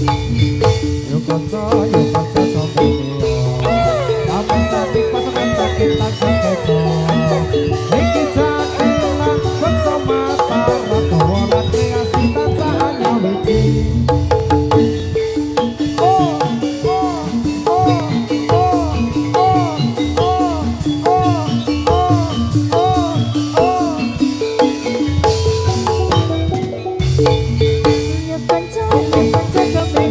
Hãy subscribe cho kênh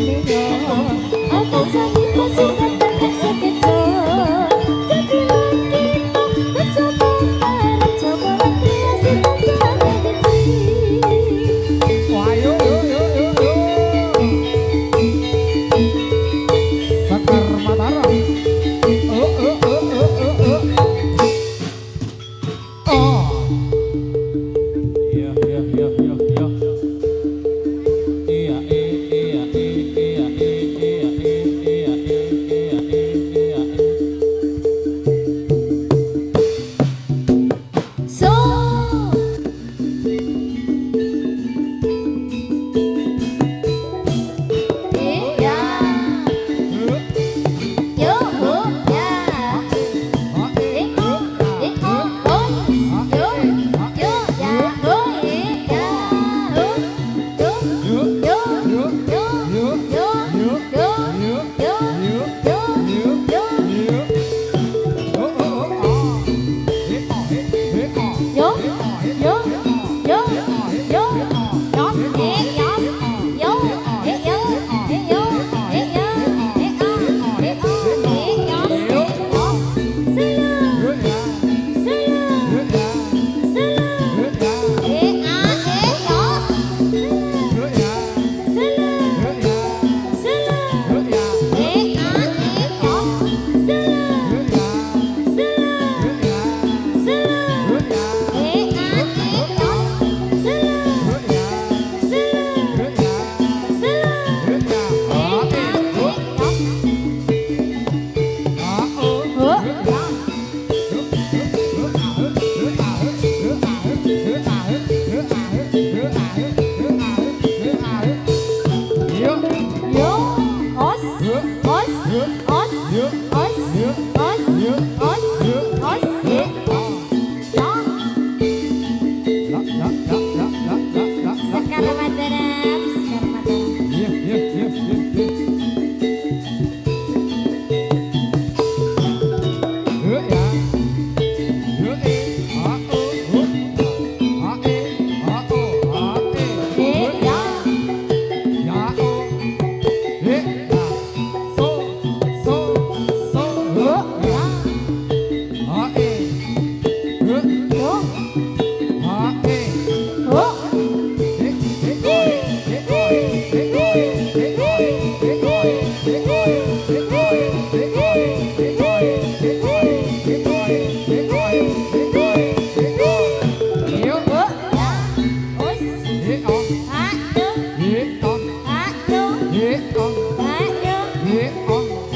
Ghiền Mì Gõ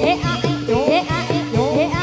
để không bỏ lỡ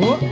Lure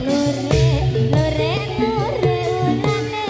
lure lure lure urane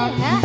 Hai, hai,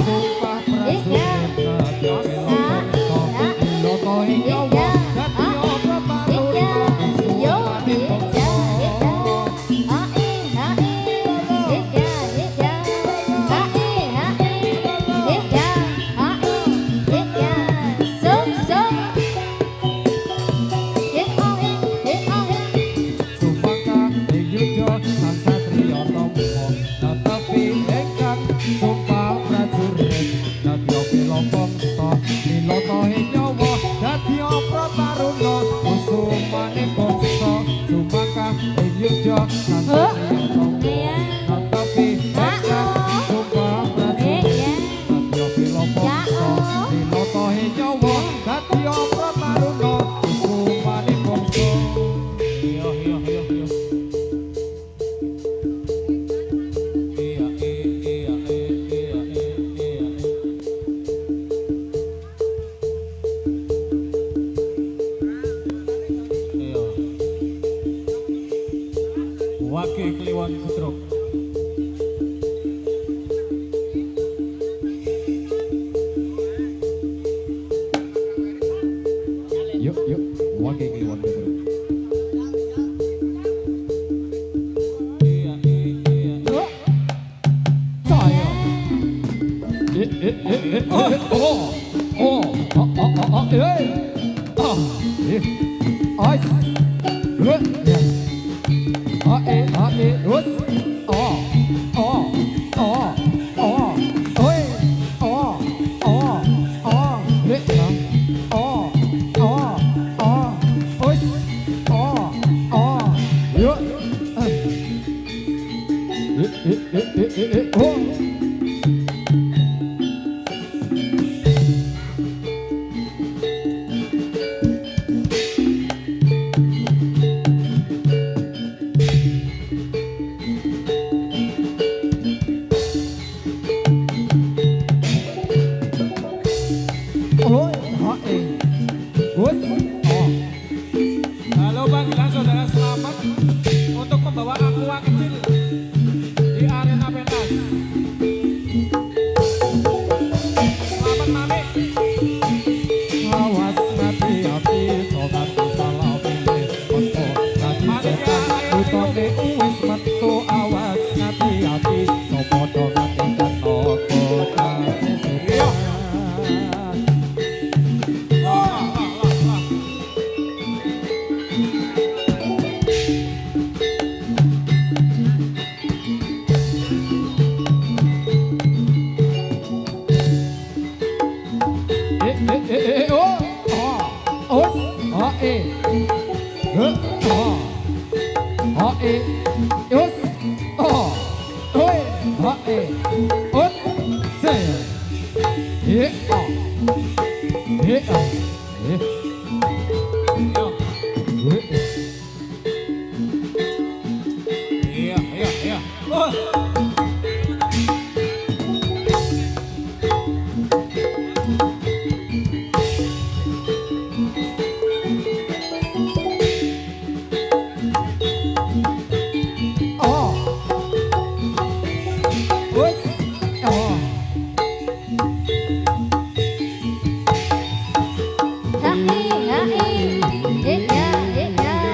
ya, ya.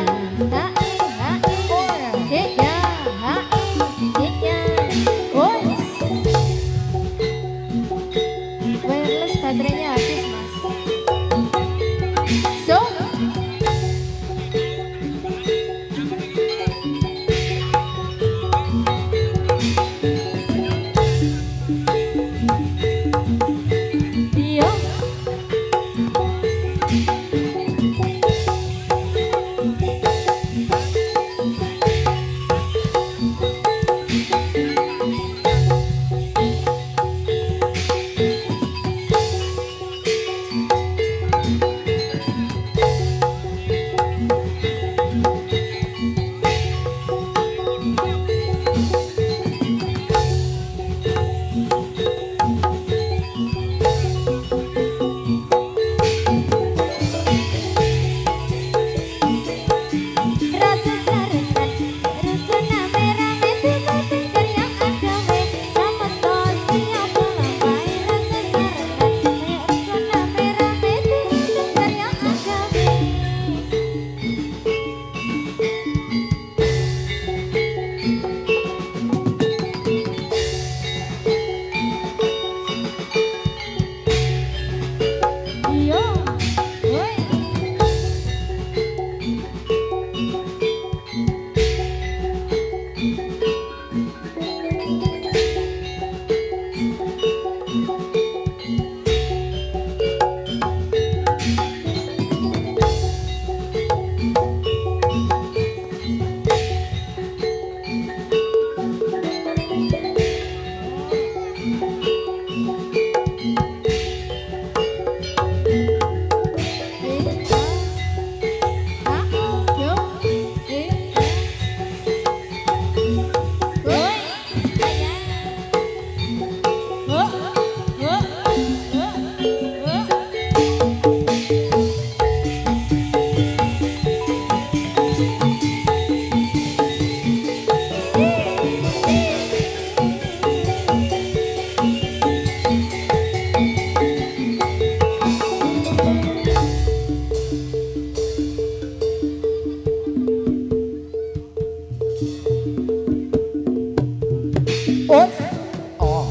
Ôi. Ồ.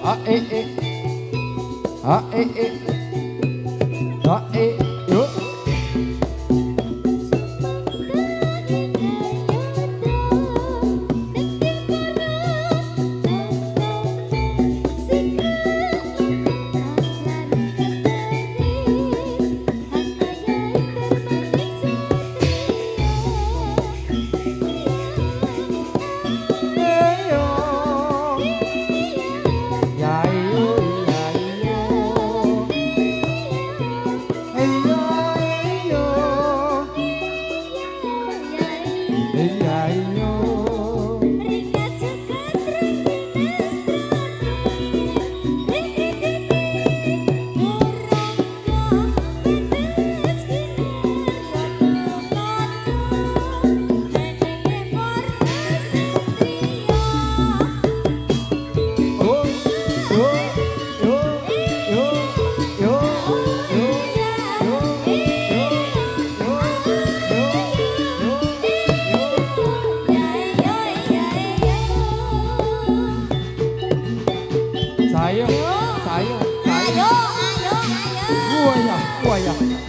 Ah, ah, ah, yuk. Sayang, sayang, sayang. Wah ya.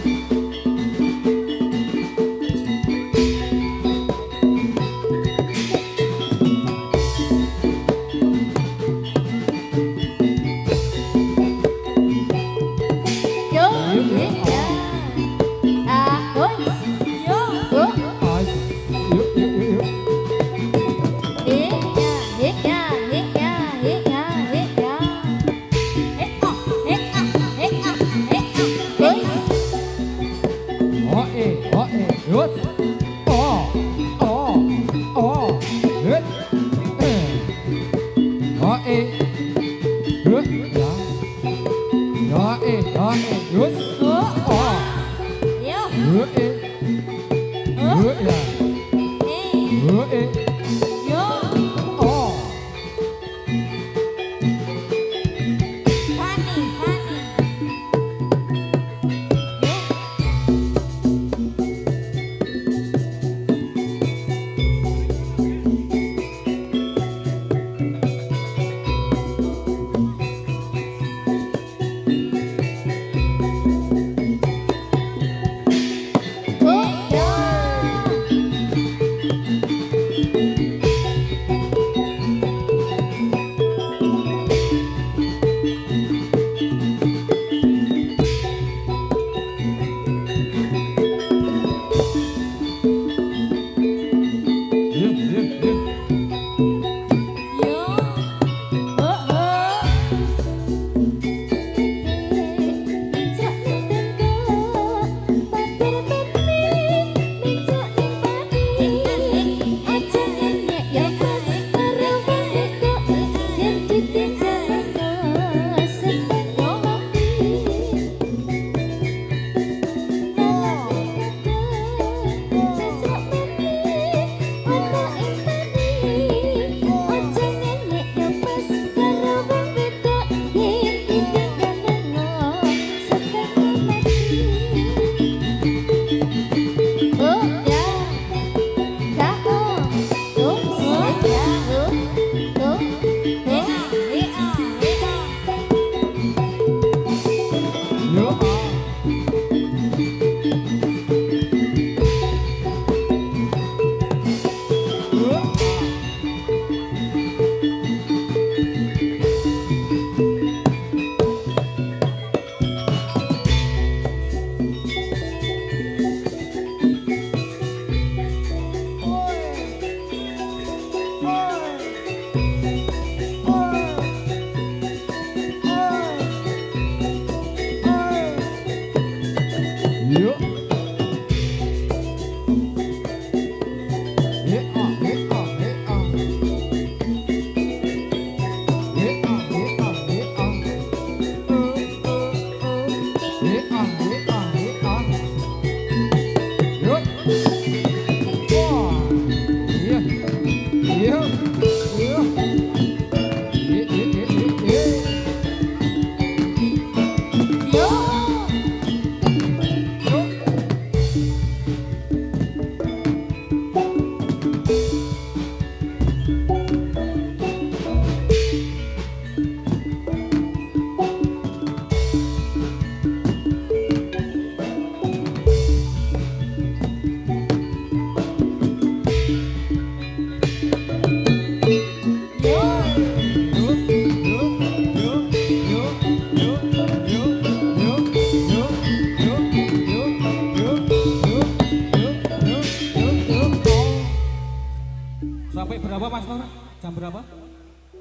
Sampai berapa Mas Nur? Jam berapa?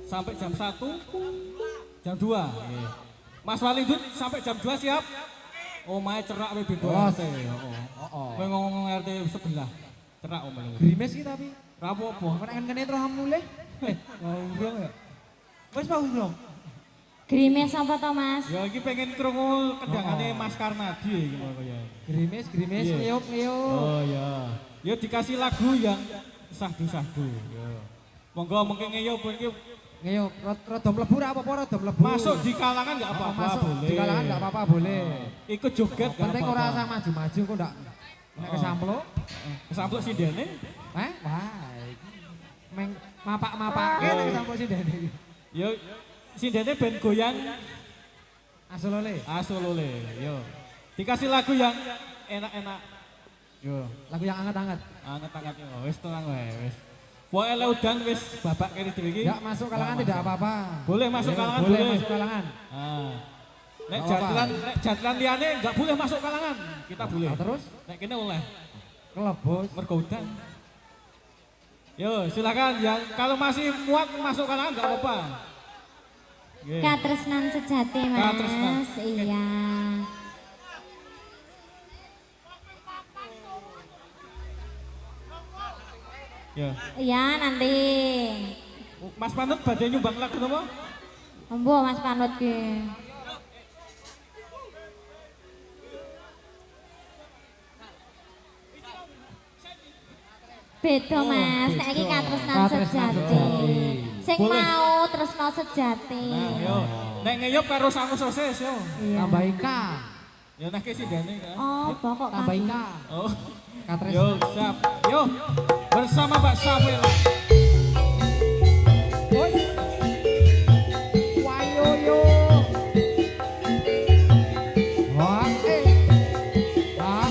Sampai jam 1? Jam 2? Mas Walidut sampai jam 2 siap? Oh main cerak we beda. Oh. Kowe ngomong RT sebelah. Cerak om paling. Grimes iki tapi. Ra apa-apa. Nek kene terus mulih. Urung ya. Wis mau urung. Grimes apa to Mas? Ya iki pengen krungu kendangane Mas Karnadi iki kaya. Grimes Iya. ngeyup. Oh ya. Ya dikasih lagu yang sahdu-sahdu. Ya. Monggo mungkin ngeyup iki Ngeyup, rada mlebu ra apa-apa rada mlebu. masuk di kalangan enggak apa-apa Masuk boleh. di kalangan enggak apa-apa boleh. Ikut joget enggak Penting apa-apa. ora usah maju-maju kok ndak. Nek kesampluk, Kesampluk sindene. wah iki meng mapak-mapake nek kesampluk sih dene iki. Ya sindene ben goyang Asolole. asolole. Yo. Dikasih lagu yang enak-enak. Yo. Lagu yang anget-anget. Anget-anget yo. Wis tenang wae, wis. Pokoke le udan wis babak kene dhewe iki. Enggak masuk kalangan tidak apa-apa. Boleh masuk kalangan boleh. boleh. Masuk kalangan. Ah. Nek Nggak apa-apa. jadlan liyane enggak boleh masuk kalangan. Kita boleh. Nah, terus Nek kene oleh kelebos. mergo udan. Yo, silakan yang kalau masih muat masuk kalangan enggak apa-apa. Nggih. Katresnan sejati Mas. Katresnan. Iya. Ya. Iya nanti. Mas Panut badhe nyumbang lagu napa? Embo Mas Panut ki. Beda Mas, nek iki katresnan Katresnan sejati. sejati. Sing Boleh. mau tresno sejati. Nah, yo. Nek ngeyup karo sangu sosis yo. Iya. Tambah K. Ya nek ki sindene kan. Oh, pokok Tambah K. Oh. Katres. Yo, siap. Yo. Bersama Mbak Safela. Woi. Wayo yo. Wah, Wah,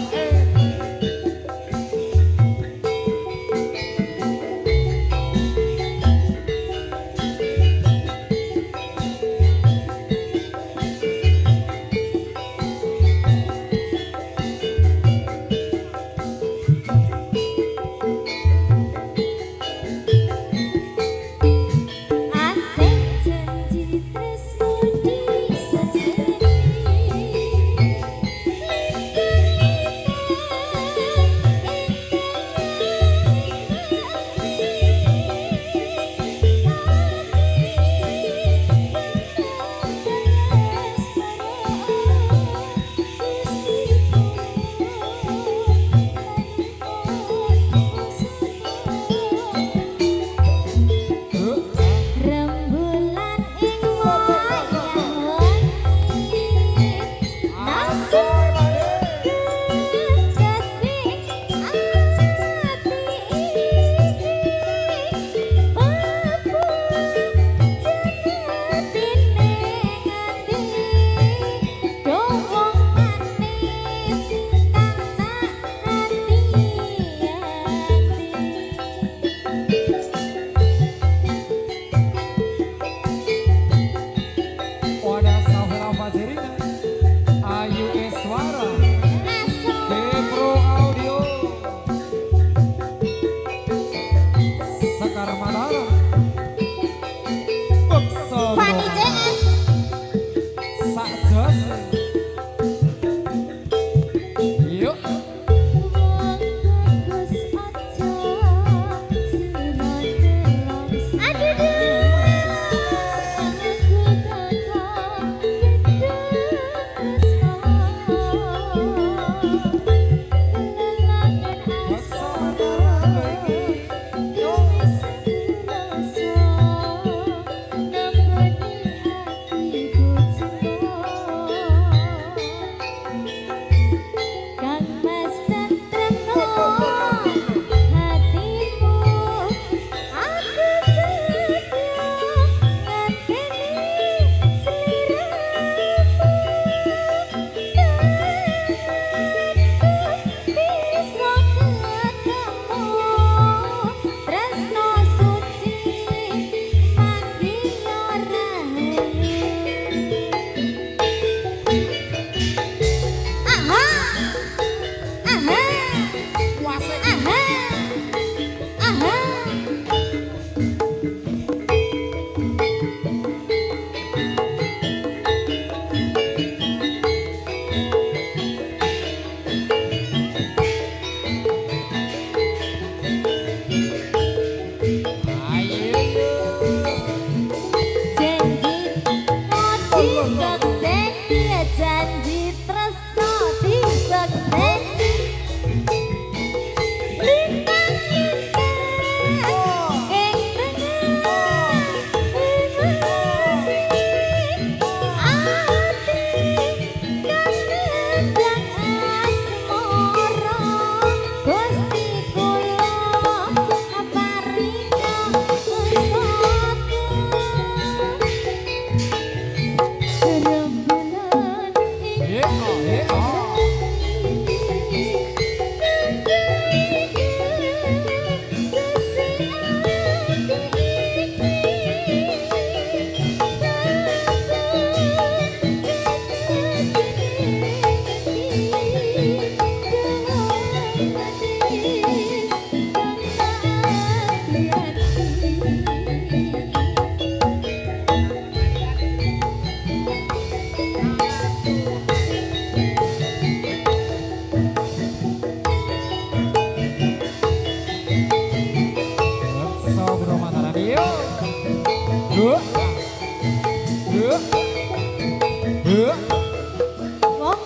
Wong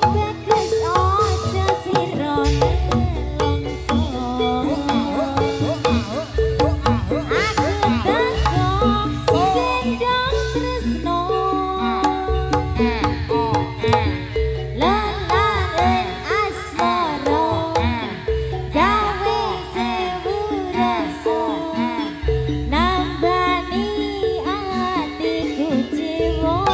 bagus aja sirone longso. Aku teko gendong tresno. Lelare asmara gawe sewu rasa nambani atiku jiwa.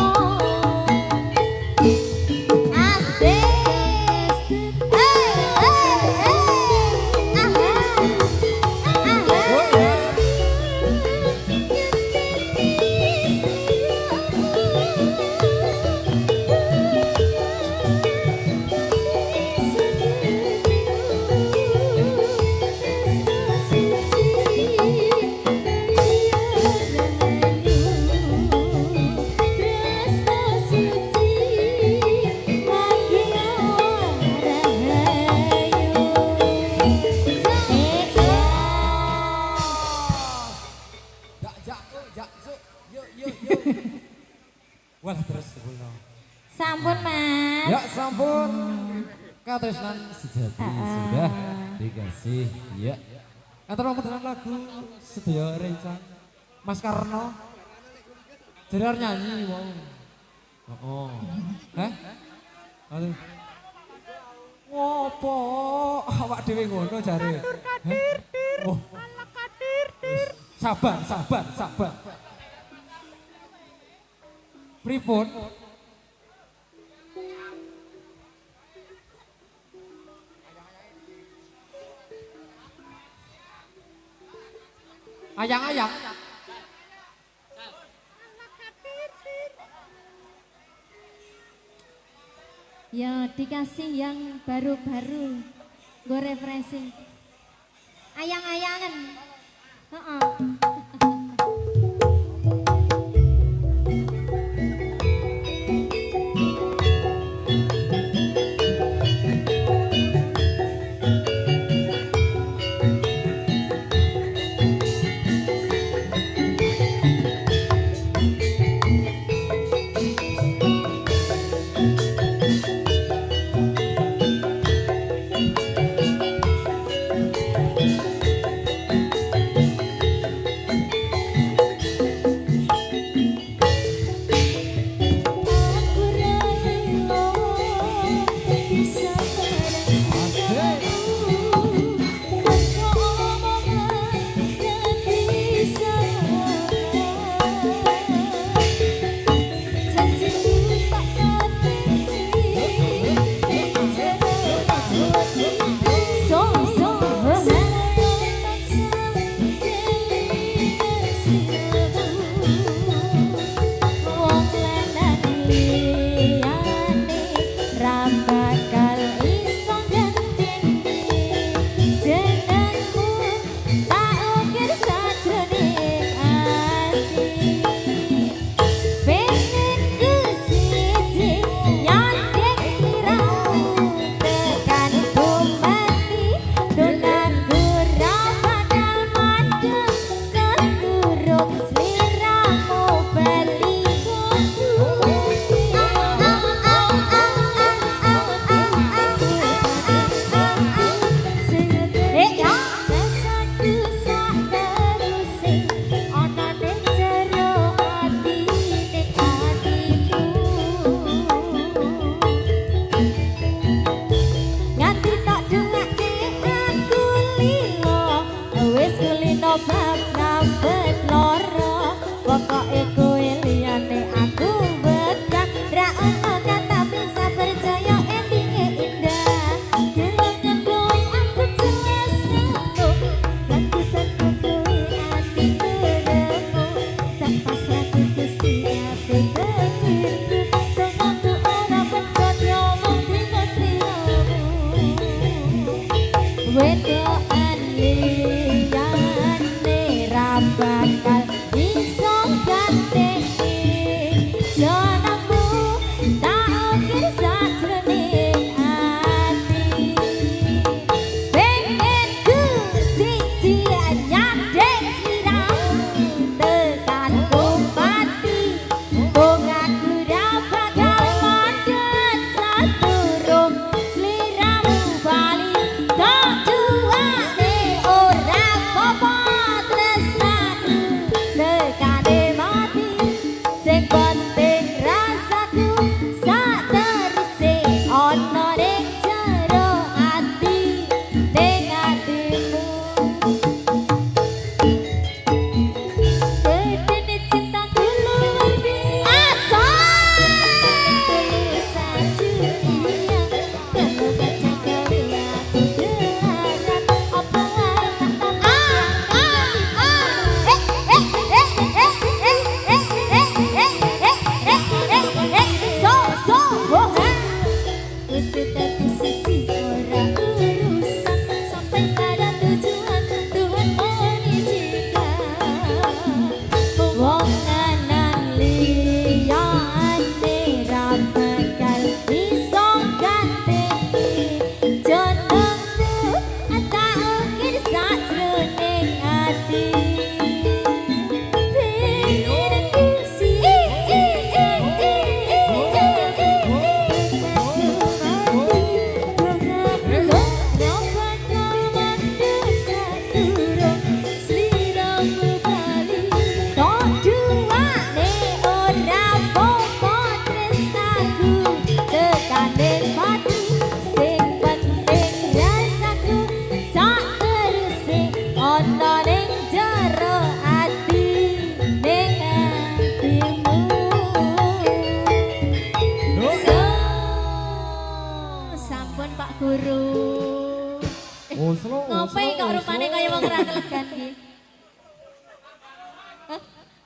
Walah terus kulo. Sampun Mas. Ya sampun. Katresnan sejati sudah dikasih. Ya. Atur pamungkas lagu sedaya rencang. Mas Karno. Jadi nyanyi wong. Oh. Hah? Aduh. Ngopo awak dhewe ngono jare? Oh. Sabar. Pripun? Ayang-ayang. Ya dikasih yang baru-baru. Gue refreshing. Ayang-ayangan. Heeh. Wedokan liyane ra bakal iso ganteng.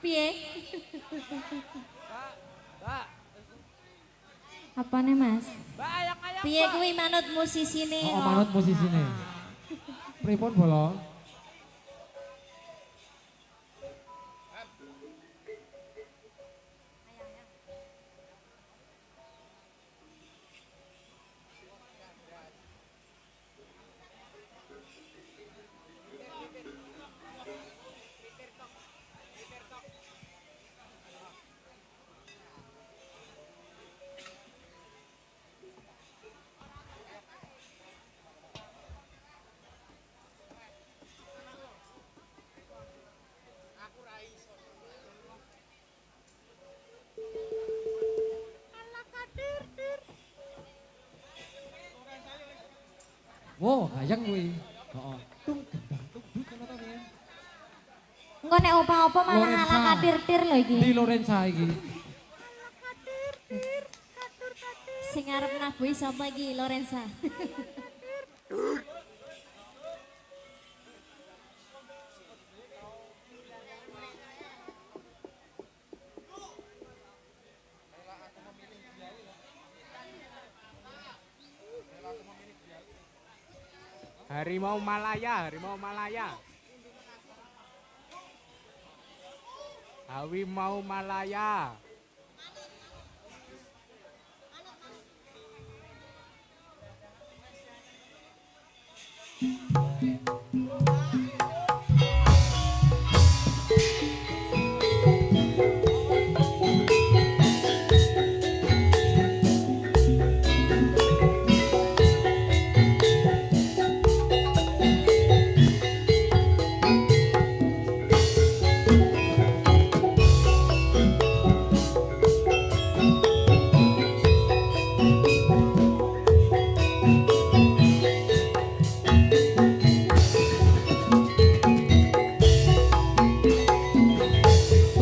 Piye? Apa nih Mas? Piye kuwi manut musisine? Oh, manut musisine. Pripun bola? Wow, hayang kuwi. Heeh. Tung gendang tung dut ngono to piye? Engko nek opa-opa malah Lorenza. ala katir-tir lho iki. Di Lorenza iki. Sing arep nabuhi sapa iki Lorenza? Harimau Malaya, Harimau Malaya. Harimau Malaya.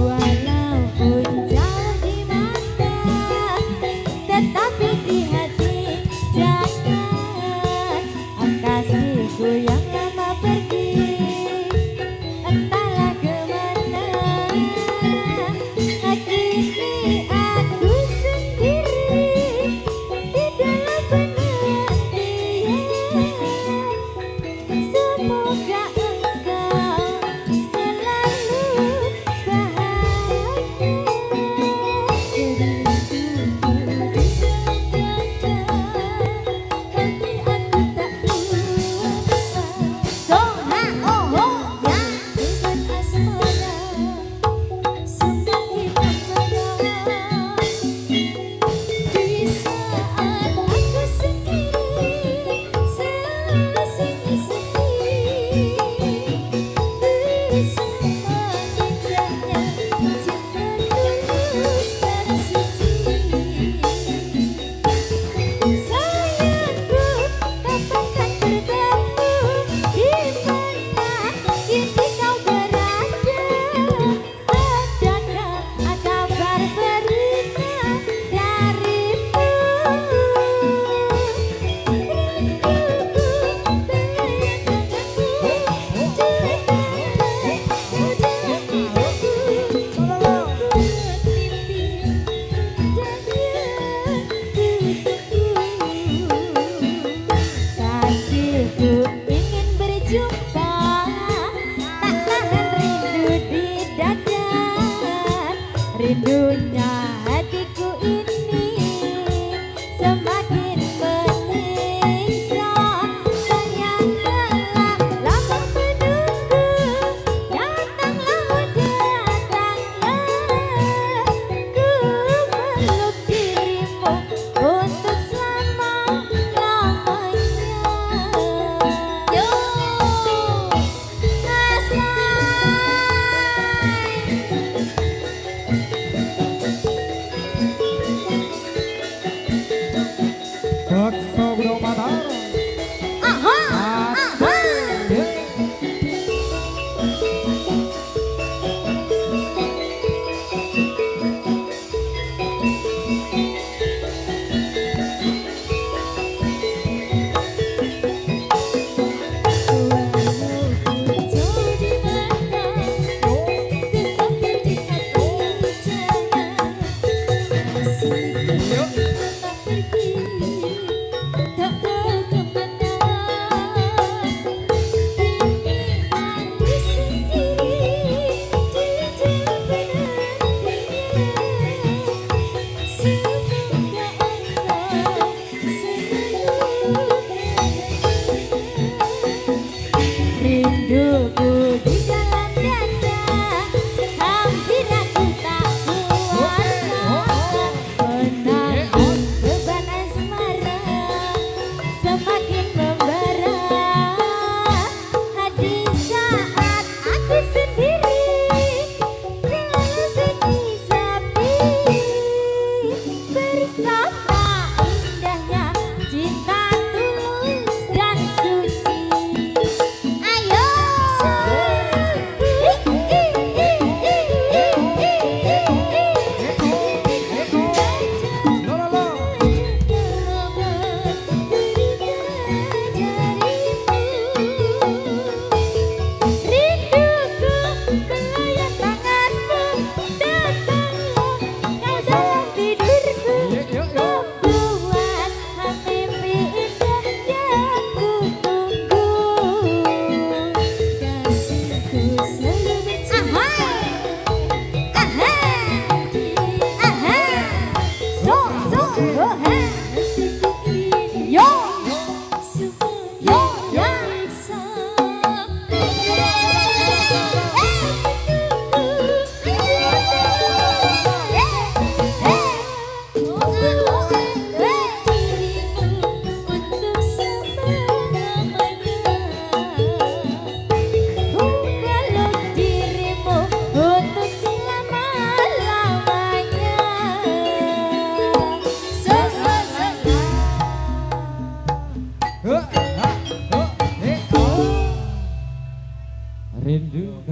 Walaupun jauh di mata, tetapi di hati jangan. Kasihku yang lama pergi, entahlah kemana. Kini aku sendiri di dalam penantian. Semoga engkau selalu bahagia. Rinduku di dalam dada, hati aku tak kuasa. Soha oh oh ya dengan asmara, semakin memberat. Di saat aku sendiri, selalu sendiri, bersama indahnya cinta tulus dan suci. Sayangku, kapan bertemu, di mana kini kau berada? Adakah kabar berita darimu? Rinduku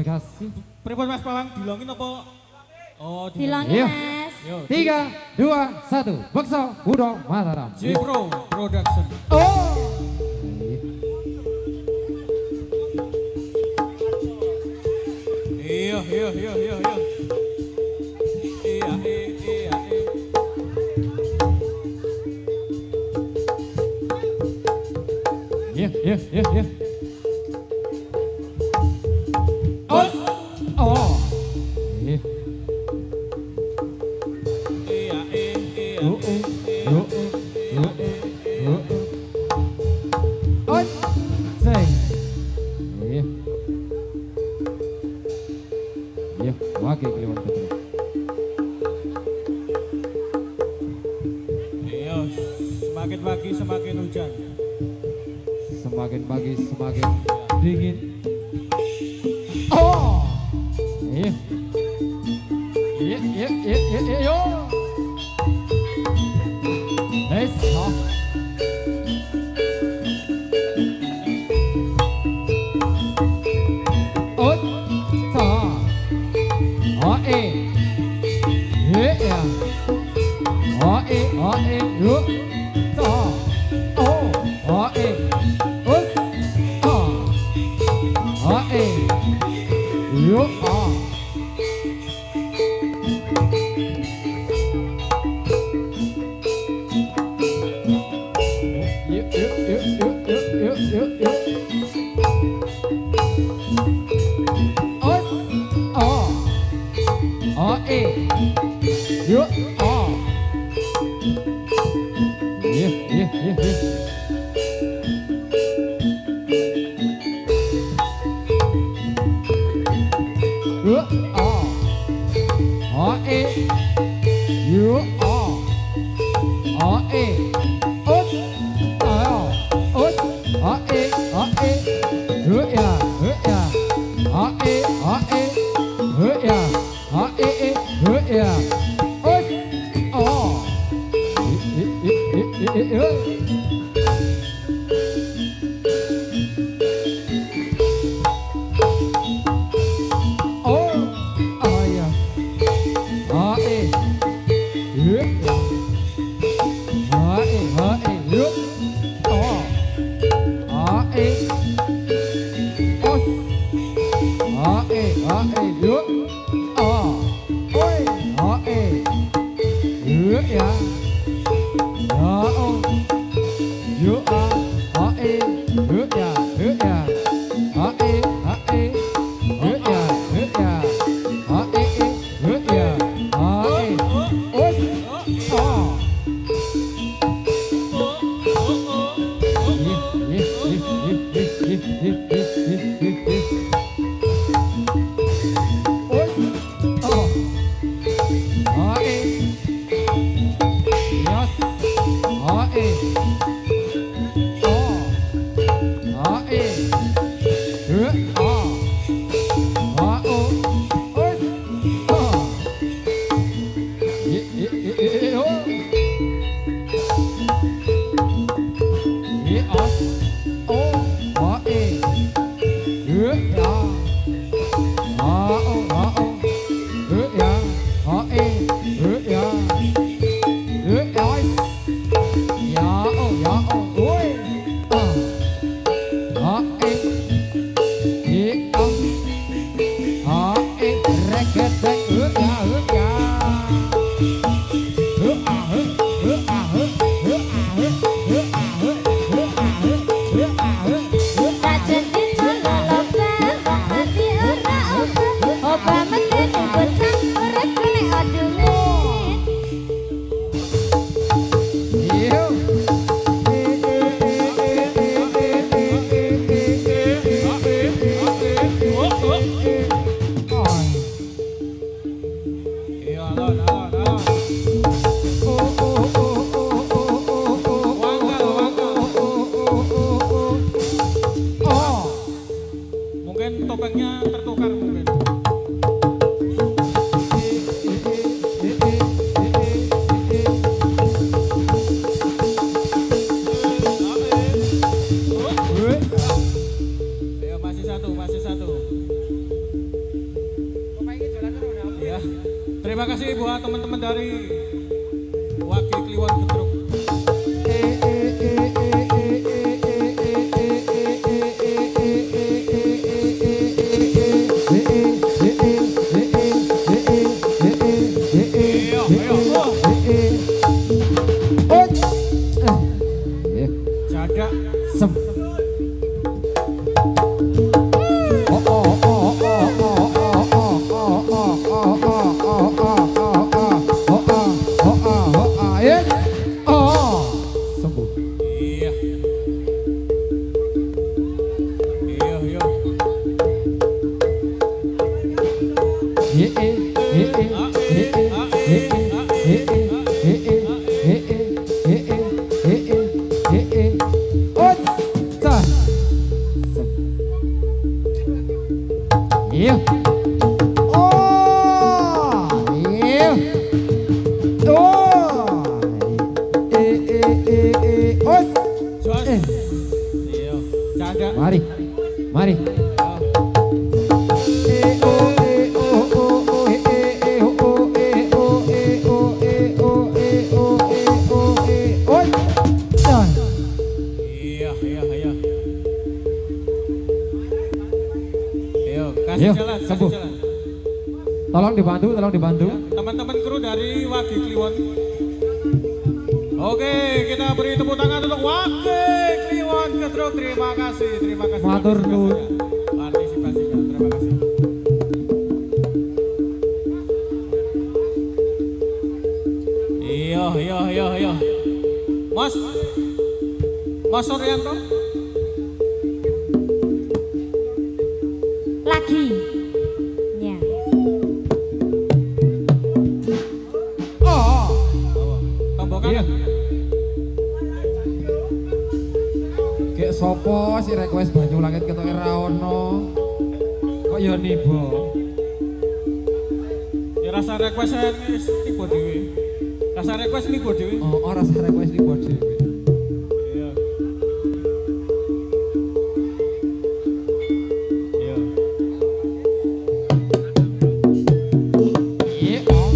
kasih. Pripun Mas Pawang dilongin apa? Oh, Dilongin Iya. Mas. Yo, 3, 2, 1. Bekso Budo Mataram. J-Pro Production. Oh. Iya. Iya. Iya. Oh. Oh. Iya. Oh. Say. Iya. Iya, wage kliwat betul. Iya, semakin pagi semakin hujan. Semakin pagi semakin dingin. Oh. Iya. Yo. Let's go. Oh. Ta. Oh yeah. Oh yo. Ta. Oh Us. Yo. Yo. Us. Yo. Yeah. Terima kasih buat teman-teman dari Wakil Kliwon Gedruk. Jaga Sem. Yes. Oh. Sembuh. iya. Iya. Iya. Oh, iya. Oh. Os. Jos. Iya. Jaga. Mari. Mari. Iya. Ayo, kasih Ayo, jalan, kasih sembuh. jalan. Tolong dibantu. Teman-teman kru dari Wakil Kliwon. Oke, kita beri tepuk tangan untuk Wakil Kliwon Gedruk. Terima kasih. Matur nuwun. Partisipasinya, terima kasih. Iya. Mas Suryanto. Lagi. Ya. Oh. Tombokan. Iya. Kayak sopo si request banyu langit ketok ora ono. Kok ya nibo. Ya rasa request wis tiba dhewe. Rasa request nibo dhewe. Oh, ora rasa request nibo dhewe. Iya. Iya. Iya. Oh.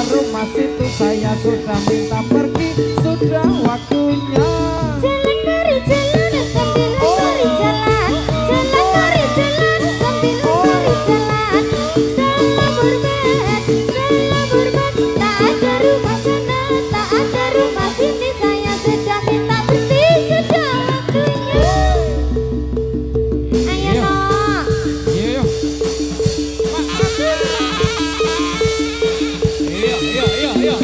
Rumah situ saya sudah minta pergi, sudah waktunya. Jalan mari jalan sambil mari jalan. Jalan mari jalan sambil mari jalan. Salam hormat, tak ada rumah sana, tak ada rumah sini. Saya sudah minta berhenti, sudah waktunya. Ayo nok. Iya. Iya.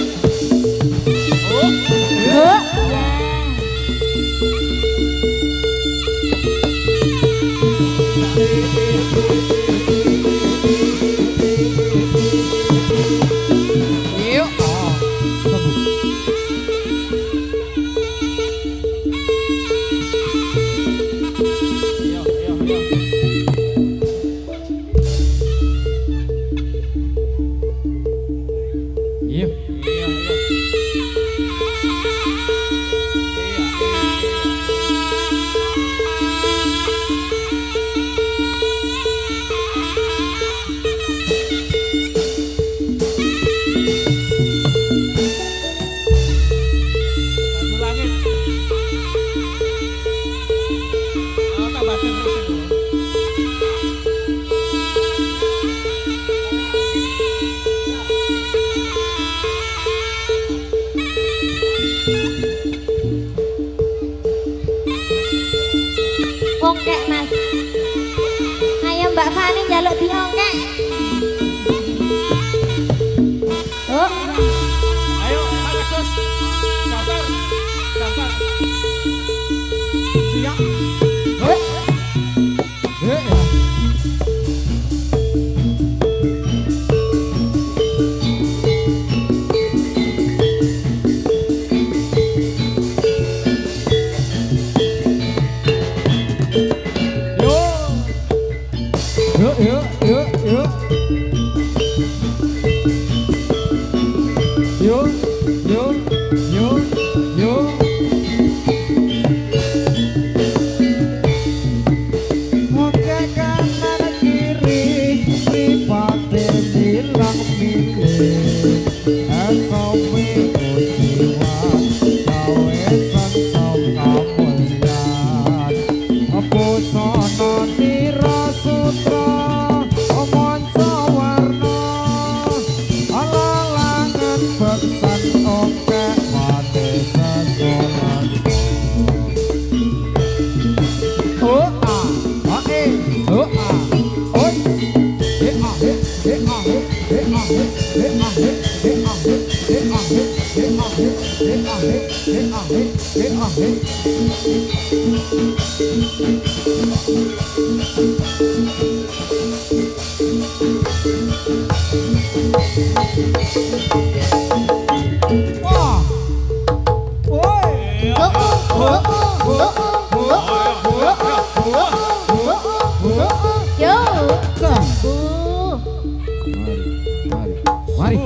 Mari.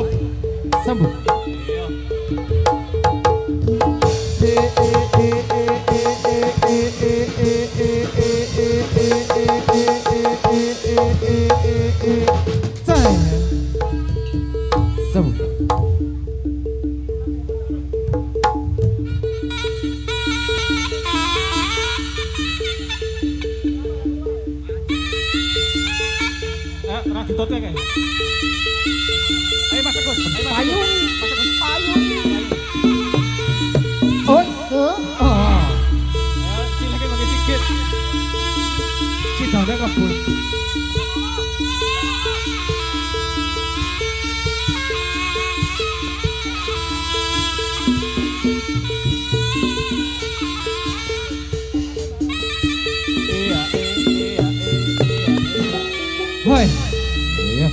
Sembuh. Sembuh. Raditotnya kayak. Ayo Mas Agus, ayo Mas Agus. Mas Agus, payung. Oh. Ciliknya pakai sikit. Cidane kabul. Hoi. Iya.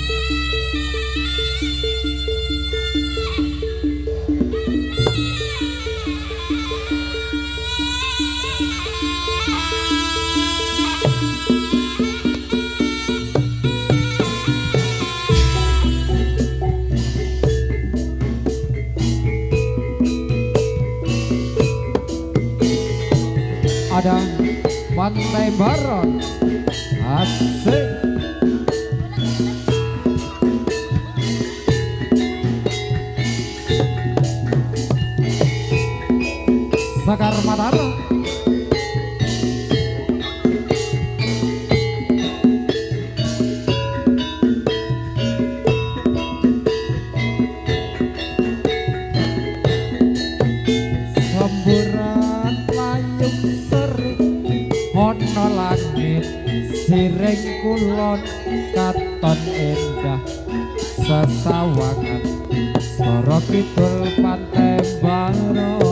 Ada Pantai Barat. Asik. Sekar Mataram. Semburan layung seri ana langit siring kulon katon endah sesawangan Soro Kidul Pantai Barat.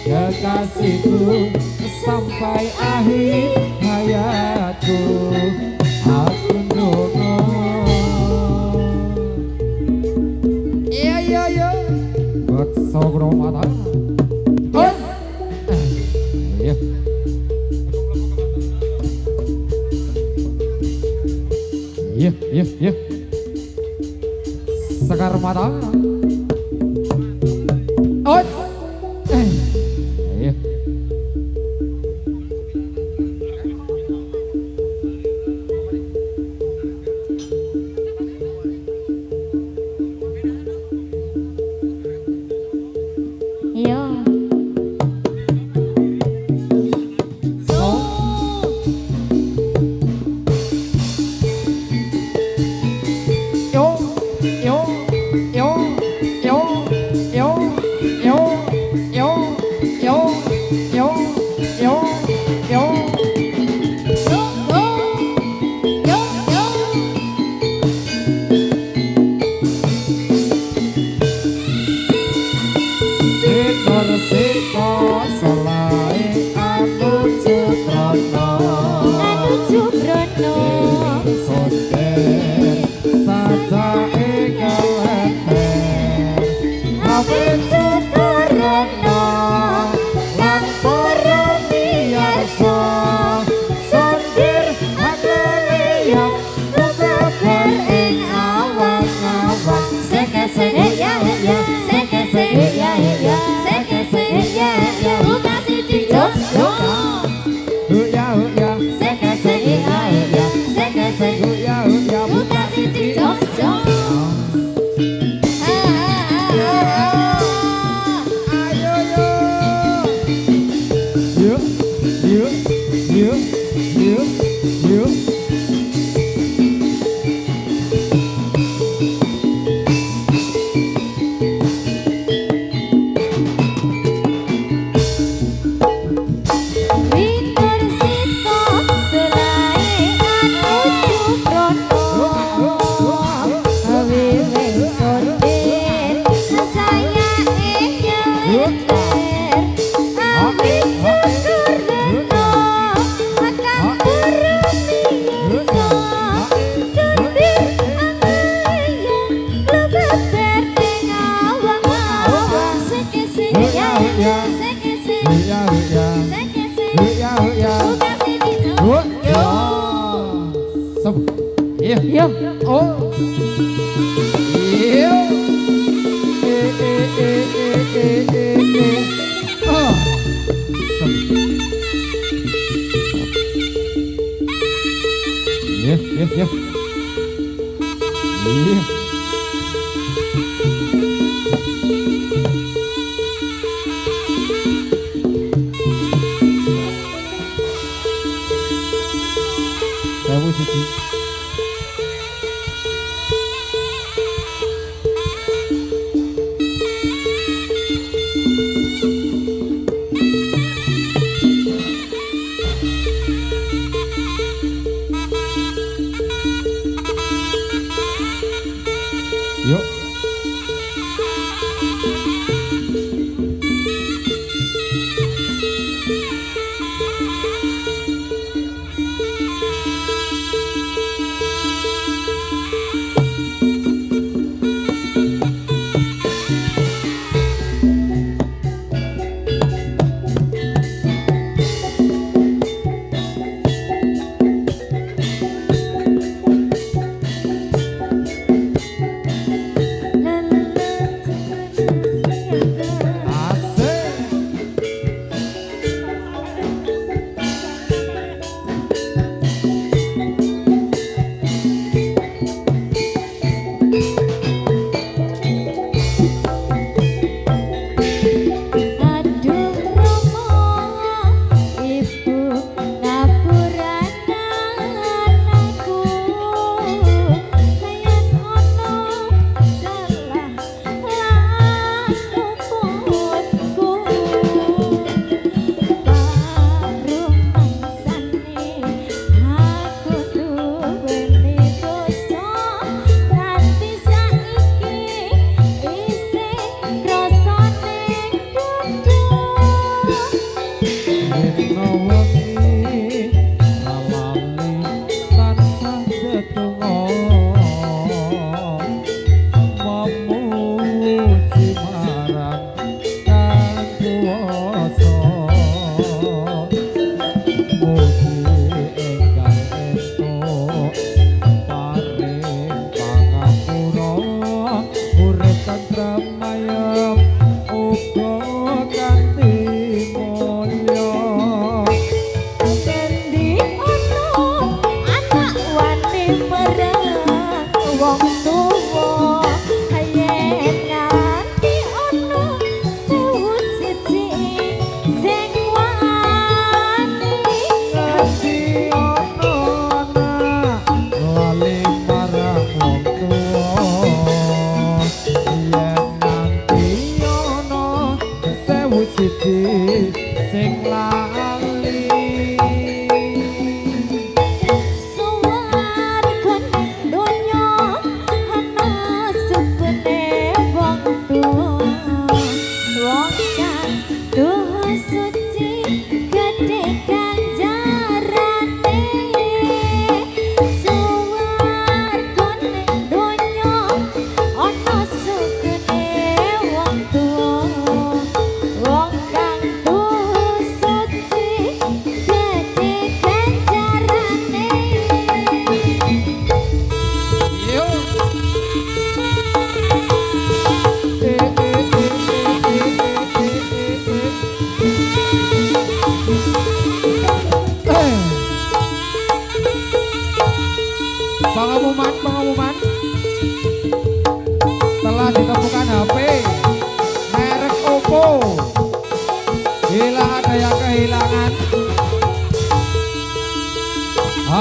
Kekasihku sampai akhir hayatku aku ndonga. Iya Bakso Gromata. Oh. Iya. Iya. Sekar Mata. Oh. Yo. Yuk, yuk, yuk, yuk. Winter sito selaian ujuk rono Wiwing sordir saya nyelir Ami syukur reno Makan burung biasa Sordir amelia Lebet berdeng awang-awang Sekesi ya sekesi Ya, ya. Sekesi Ya, ya. Buka sini Yo. Sep. Iya. Yo Oh. Iya. Oh. Sep. Iya, iya, iya. Iya. Sewu siji. Yuk.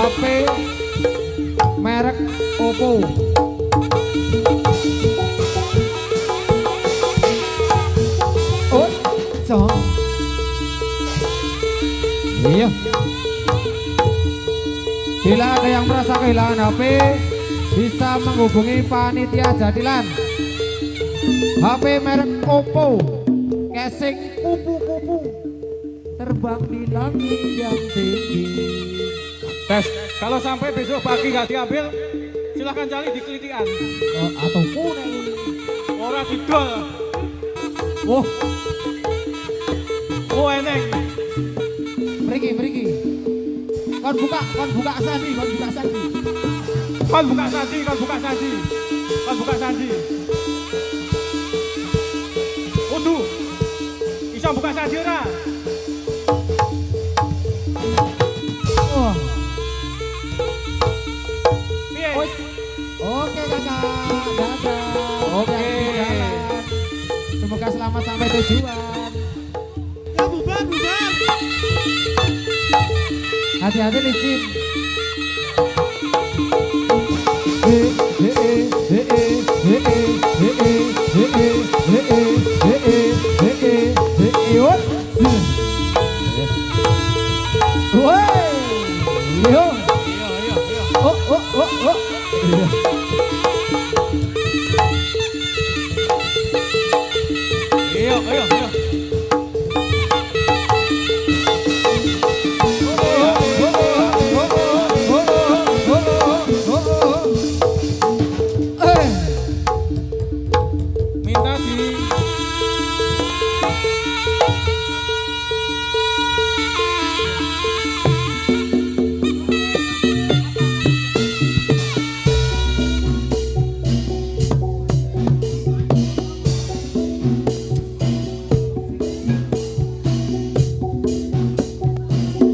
HP merek Oppo. Oh, cong. Iya. Bila ada yang merasa kehilangan HP, bisa menghubungi panitia Jadilan. HP merek Oppo, casing kupu-kupu, terbang di langit yang tinggi. Tes, kalau sampai besok pagi nggak diambil, silahkan cari di kelitian. Atau kuning. Orang didol. Oh, Oh eneng. Meriki. Kon buka sandi. Kan buka sandi. Udu. Bisa buka sandi ora? oh. Piye? Oke kakak, dadah. Oke. Hati-hati di jalan. Semoga selamat sampai tujuan. Ya bubar. Hati-hati licin. Ayo. Minta di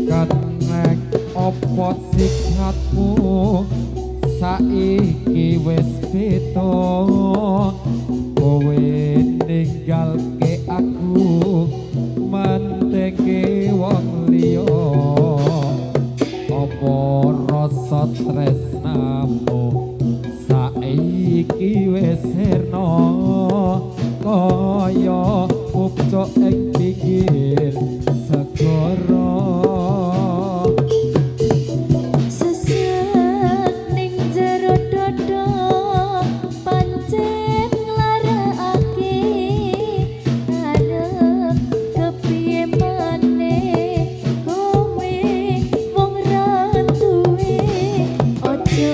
Kenek opo sikatmu saiki wis beda, kowe ninggalke aku menteke wong liya. Apa rasa tresnamu saiki wis sirna kaya pucuk ing pinggir segara. Sesek ning jero dada pancen nglarakake arep kepiye maneh kowe wong ra duwe aja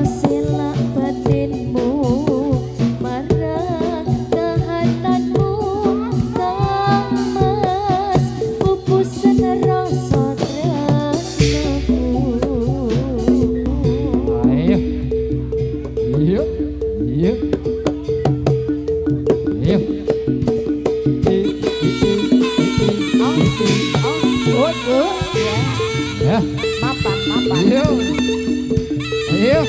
selak batinmu marang kahatanmu kang mas pupusan rasa tresnaku. Ayo. Yuk. Ya. Mapan. Ayo. Ayo.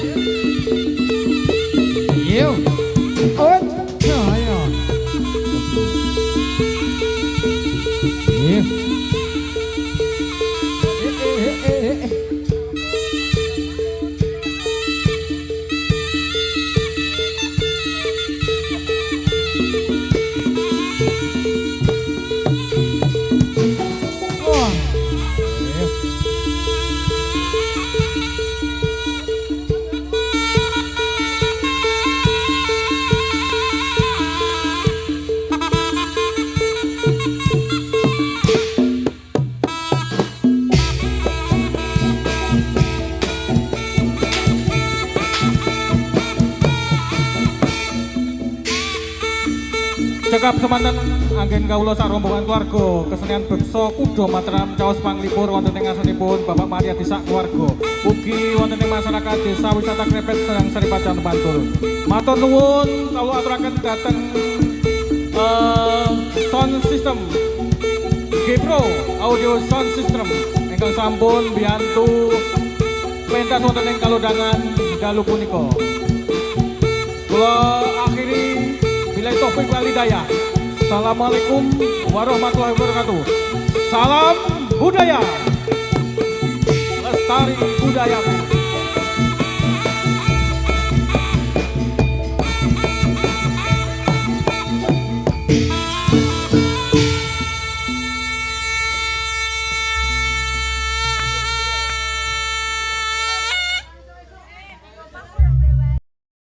cekap semanten anggen kawula sak rombongan keluarga kesenian beksa kuda Mataram caos panglipur wonten ing ngasanipun Bapak Mariadi sak keluarga ugi wonten ing masyarakat desa wisata Krepet Serang Saripacan Bantul. Matur nuwun kawula aturaken dhateng sound system G-Pro audio sound system ingkang sampun biyantu pentas wonten ing kalodhangan dalu punika. Kula akhiri billahi taufik wal hidayah. Assalamualaikum warahmatullahi wabarakatuh. Salam budaya. tari budayaku.